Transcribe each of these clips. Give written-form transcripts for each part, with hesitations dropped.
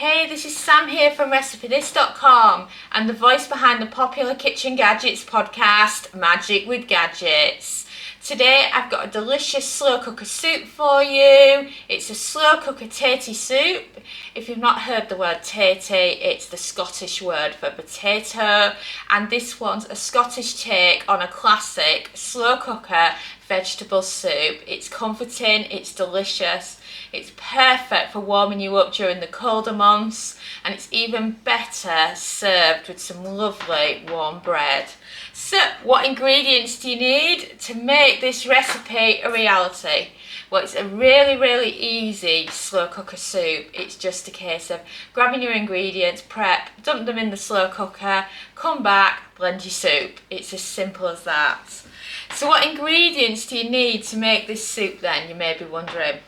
Hey, this is Sam here from RecipeThis.com and the voice behind the popular Kitchen Gadgets podcast, Magic with Gadgets. Today I've got a delicious slow cooker soup for you. It's a slow cooker Tattie soup. If you've not heard the word Tattie, it's the Scottish word for potato, and this one's a Scottish take on a classic slow cooker vegetable soup. It's comforting, it's delicious, it's perfect for warming you up during the colder months, and it's even better served with some lovely warm bread. So, what ingredients do you need to make this recipe a reality? Well, it's a really easy slow cooker soup. It's just a case of grabbing your ingredients, prep, dump them in the slow cooker, come back, blend your soup. It's as simple as that. So what ingredients do you need to make this soup then, you may be wondering?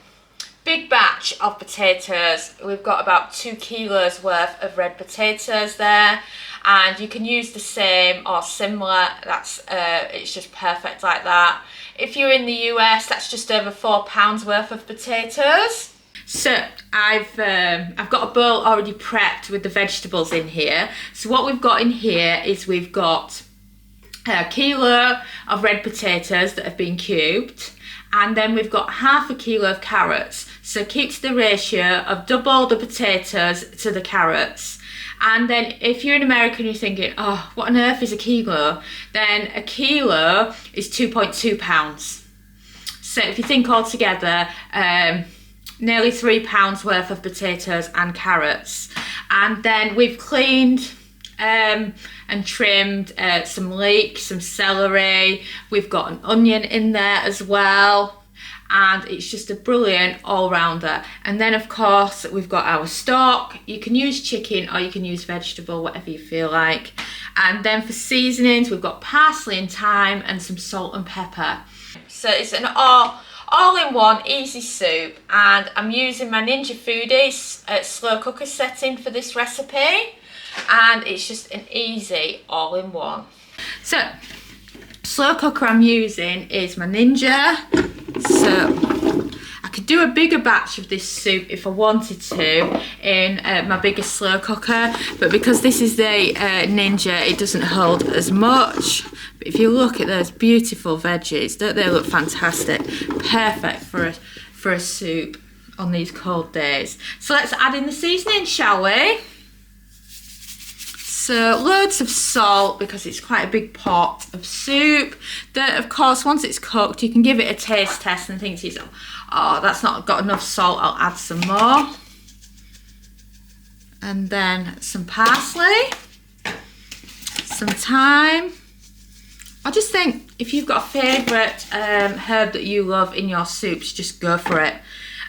Big batch of potatoes. We've got about 2 kilos worth of red potatoes there, and you can use the same or similar. That's it's just perfect like that. If you're in the US, that's just over 4 pounds worth of potatoes. So I've got a bowl already prepped with the vegetables in here. So what we've got in here is we've got a kilo of red potatoes that have been cubed, and then we've got half a kilo of carrots. So keep to the ratio of double the potatoes to the carrots. And then if you're in America and you're thinking, oh, what on earth is a kilo? Then a kilo is 2.2 pounds. So if you think altogether, nearly 3 pounds worth of potatoes and carrots. And then we've cleaned and trimmed some leek, some celery. We've got an onion in there as well, and it's just a brilliant all-rounder. And then of course we've got our stock. You can use chicken or you can use vegetable, whatever you feel like. And then for seasonings, we've got parsley and thyme and some salt and pepper. So it's an all-in-one easy soup, and I'm using my Ninja Foodie slow cooker setting for this recipe, and it's just an easy all-in-one. So slow cooker I'm using is my Ninja. So I could do a bigger batch of this soup if I wanted to in my bigger slow cooker, but because this is the Ninja, it doesn't hold as much. But if you look at those beautiful veggies, don't they look fantastic? Perfect for a soup on these cold days. So let's add in the seasoning, shall we? So loads of salt, because it's quite a big pot of soup. Then of course once it's cooked you can give it a taste test and think to yourself, oh, that's not got enough salt, I'll add some more. And then some parsley, some thyme. I just think if you've got a favourite herb that you love in your soups, just go for it.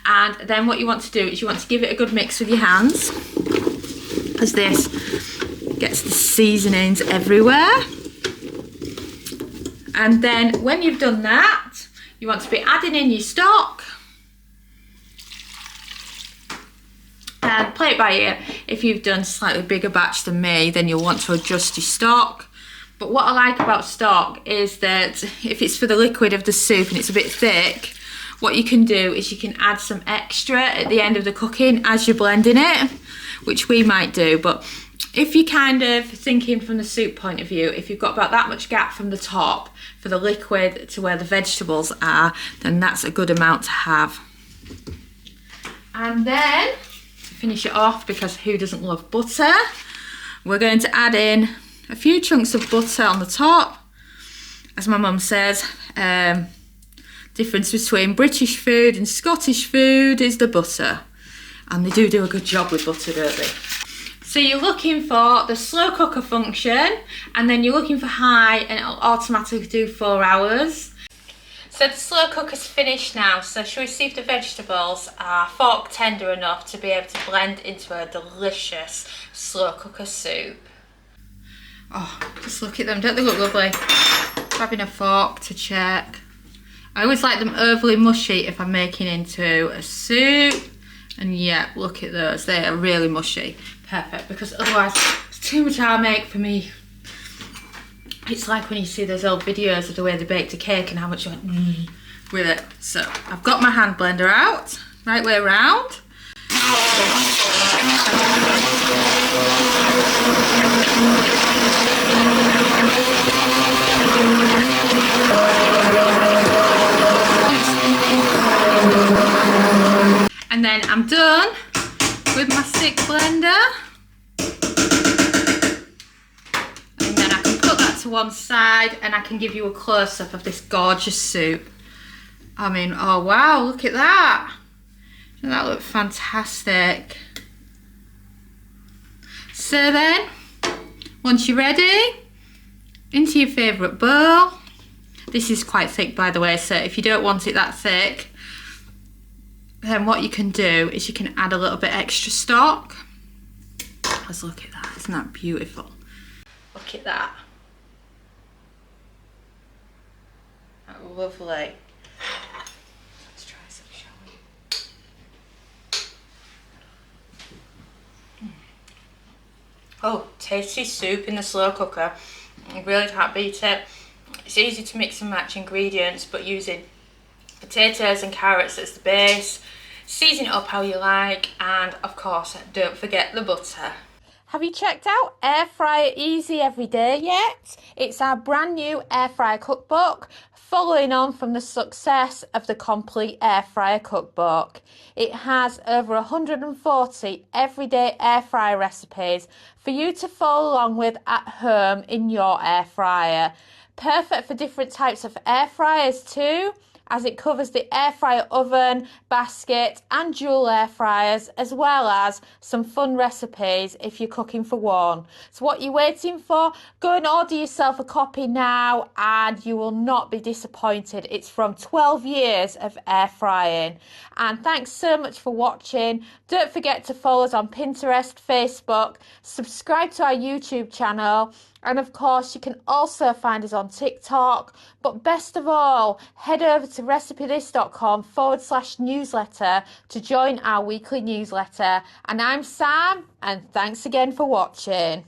And then what you want to do is you want to give it a good mix with your hands, as this gets the seasonings everywhere. And then when you've done that, you want to be adding in your stock. And play it by ear. If you've done slightly bigger batch than me, then you'll want to adjust your stock. But what I like about stock is that if it's for the liquid of the soup and it's a bit thick, what you can do is you can add some extra at the end of the cooking as you're blending it, which we might do. But if you're kind of thinking from the soup point of view, if you've got about that much gap from the top for the liquid to where the vegetables are, then that's a good amount to have. And then, to finish it off, because who doesn't love butter, we're going to add in a few chunks of butter on the top. As my mum says, difference between British food and Scottish food is the butter. And they do a good job with butter, don't they? So you're looking for the slow cooker function, and then you're looking for high, and it'll automatically do 4 hours. So the slow cooker's finished now, so shall we see if the vegetables are fork tender enough to be able to blend into a delicious slow cooker soup. Oh, just look at them, don't they look lovely? Grabbing a fork to check. I always like them overly mushy if I'm making into a soup. And yeah, look at those, they are really mushy. Perfect, because otherwise it's too much I make for me. It's like when you see those old videos of the way they baked a cake and how much you went with it. So I've got my hand blender out, right way around. then I'm done with my stick blender. And then I can put that to one side and I can give you a close-up of this gorgeous soup. I mean, oh wow, look at that. Doesn't that look fantastic? So then, once you're ready, into your favourite bowl. This is quite thick, by the way, so if you don't want it that thick, then what you can do is you can add a little bit extra stock. Let's look at that, isn't that beautiful? Look at that. That's lovely. Let's try some, shall we? Oh, tasty soup in the slow cooker. I really can't beat it. It's easy to mix and match ingredients, but using potatoes and carrots as the base, season it up how you like, and of course don't forget the butter. Have you checked out Air Fryer Easy Everyday yet? It's our brand new air fryer cookbook, following on from the success of the complete air fryer cookbook. It has over 140 everyday air fryer recipes for you to follow along with at home in your air fryer. Perfect for different types of air fryers too, as it covers the air fryer oven, basket and dual air fryers, as well as some fun recipes if you're cooking for one. So what you're waiting for? Go and order yourself a copy now and you will not be disappointed. It's from 12 years of air frying. And thanks so much for watching. Don't forget to follow us on Pinterest, Facebook, subscribe to our YouTube channel, and of course you can also find us on TikTok. But best of all, head over to recipethis.com/newsletter to join our weekly newsletter. And I'm Sam, and thanks again for watching.